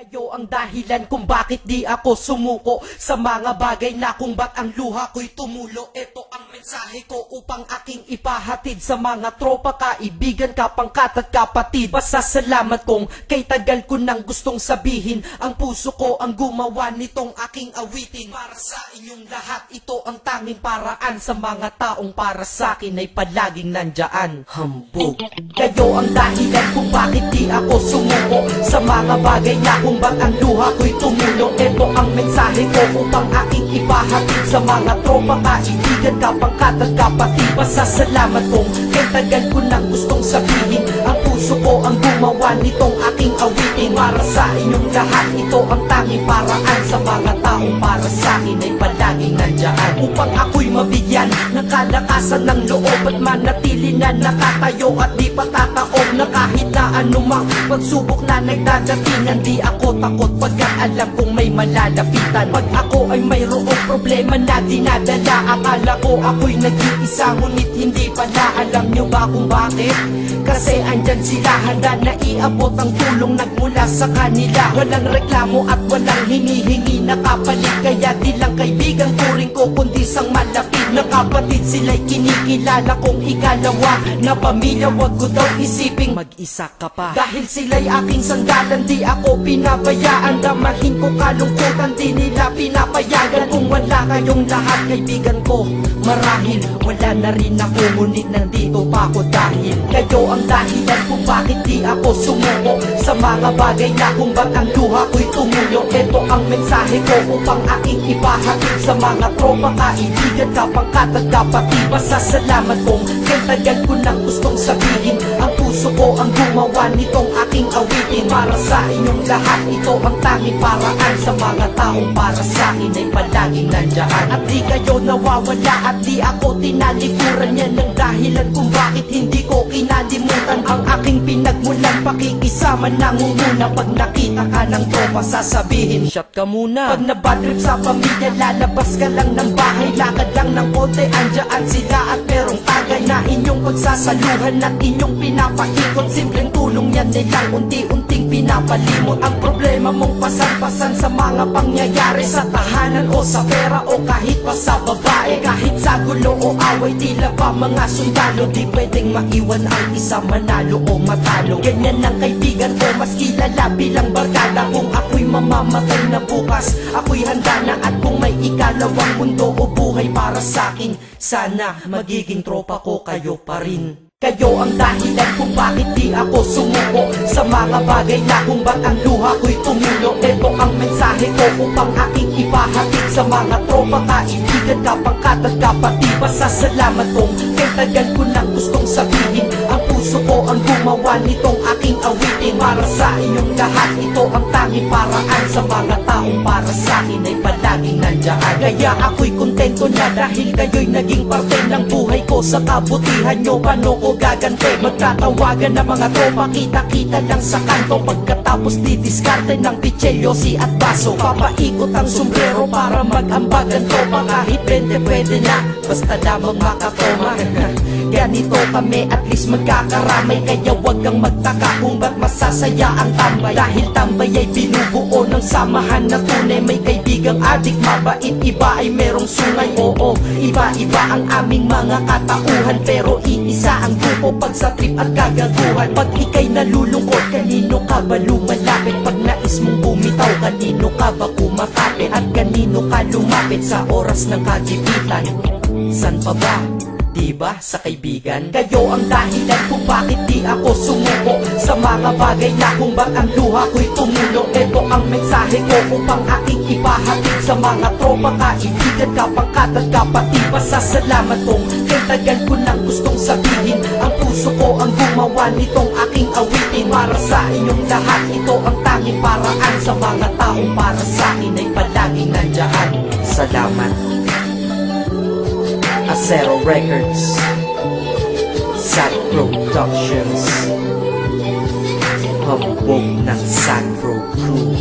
Kayo ang dahilan kung bakit di ako sumuko sa mga bagay na kung ba't ang luha ko'y tumulo. Ito ang mensahe ko upang aking ipahatid sa mga tropa, kaibigan, kapangkat at kapatid. Pasasalamat kong kay tagal ko nang gustong sabihin. Ang puso ko ang gumawa nitong aking awitin. Para sa inyong lahat, ito ang tanging paraan. Sa mga taong para sa akin ay palaging nandyan. Hambog. Kayo ang dahilan kung bakit di ako sumuko sa mga bagay na kung ba't ang luha ko'y tumulo. Ito ang mensahe ko upang aking ipahatid sa mga tropa, kaibigan, kapangkat at kapatid. Pasasalamat kong kay tagal ko nang gustong sabihin. Ang puso ko ang gumawa nitong aking awitin. Para sa inyong lahat, ito ang tanging paraan. Sa mga taong para sa akin ay palaging nandyan. Upang ako'y mabigyan ng kalakasan ng loob at manatili na nakatayo at di patataob na kahit na anumang pagsubok na nagdadatingan. Di ako takot pagkat alam kong may malalapitan. Pag ako ay mayroong problema na dinadala, akala ko ako'y nag-iisa, ngunit hindi pala. Alam nyo ba kung bakit? Kasi andyan sila, handa na iabot ang tulong nagmula sa kanila. Walang reklamo at walang hinihingi na kapalit. Kaya di lang kaibigan turing ko kundi sang malapit na kapatid. Sila'y kinikilala kong ikalawa na pamilya. Wag ko daw isiping mag-isa ka pa. Dahil sila'y aking sandalan, di ako pinabayaan. Damahin ko kalungkutan, di nila pinapayagan. Kung wala kayong lahat kaibigan ko, marahil wala na rin ako. Ngunit nandito pa ako dahil kayo ang dahilan kung bakit di ako sumuko sa mga bagay na kung ba't ang luha ko'y tumulo. Ito ang mensahe ko upang aking ipahatid sa mga tropa, kaibigan, kapangkat at kapatid. Pasasalamat kong kay tagal ko nang gustong sabihin. Ang puso ko ang gumawa nitong aking awitin. Para sa inyong lahat, ito ang tanging paraan. Sa mga taong para sa akin ay palaging nandyan. At di kayo nawawala at di ako tinalikuran. Yan ang dahilan kung bakit hindi ko kinalimutan ang aking pinagmulan. Pakikisama nangunguna. Pag nakita ka ng tropa sasabihin shot ka muna. Pag nabadrip sa pamilya lalabas ka lang ng bahay. Lakad lang ng konti andyan sila at merong tagay na inyong pagsasaluhan at inyong pinapaikot. Simpleng tulong yan nilang unti-unting pinapalimot. Ang problema mong pasan-pasan sa mga pangyayari sa tahanan o sa pera o kahit pa sa babae. Kahit sa gulo o away tila pa mga sundalo, di pwedeng maiwan ang isa manalo o matalo. Ganyan ang kaibigan ko, mas kilala bilang barkada. Kung ako'y mamamatay na bukas, ako'y handa na. At kung may ikalawang mundo o buhay para sa'kin, sana magiging tropa ko kayo pa rin. Kayo ang dahilan kung bakit di ako sumuko sa mga bagay na kung ba't ang luha ko'y tumulo. Ito ang mensahe ko upang aking ipahatid sa mga tropa, kaibigan, kapangkat at kapatid. Pasasalamat kong kay tagal ko nang gustong sabihin. Ang puso ko ang gumawa nitong aking awitin. Para sa inyong lahat, ito ang tanging paraan. Sa mga taong para sa akin ay palaging nandyan. Kaya ako'y kontento na dahil kayo'y naging parte ng buhay ko. Sa kabutihan nyo, paano ko gagante? Magtatawagan ng mga tropa, kita-kita lang sa kanto. Pagkatapos didiskarte ng pichelyosi at baso. Papaikot ang sombrero para mag-ambagan tropa. Kahit 20 pwede na, basta lamang makatoma. Ganito kami, at least magkakaramay. Kaya wag kang magtaka kung ba't masasaya ang tambay. Dahil tambay ay binubuo ng samahan na tunay. May kaibigang adik, mabait, iba ay merong sungay. Oo, iba-iba ang aming mga katauhan, pero iisa ang grupo pag sa trip at kagaguhan. Pag ika'y nalulungkot, kanino ka ba lumalapit? Pag nais mong bumitaw, kanino ka ba kumakapit? At kanino ka lumapit sa oras ng kagipitan? San pa ba? Diba sa kaibigan? Kayo ang dahilan kung bakit di ako sumuko sa mga bagay na kung ba't ang luha ko'y tumulo. Ito ang mensahe ko upang aking ipahatid sa mga tropa, kaibigan, kapangkat at kapatid. Pasasalamat kong kay tagal ko nang gustong sabihin. Ang puso ko ang gumawa nitong aking awitin. Para sa inyong lahat, ito ang tanging paraan. Sa mga taong para sa akin ay palaging nandyan. Salamat. Acero Records, Sad Productions, hambog ng Sad Pro Crew.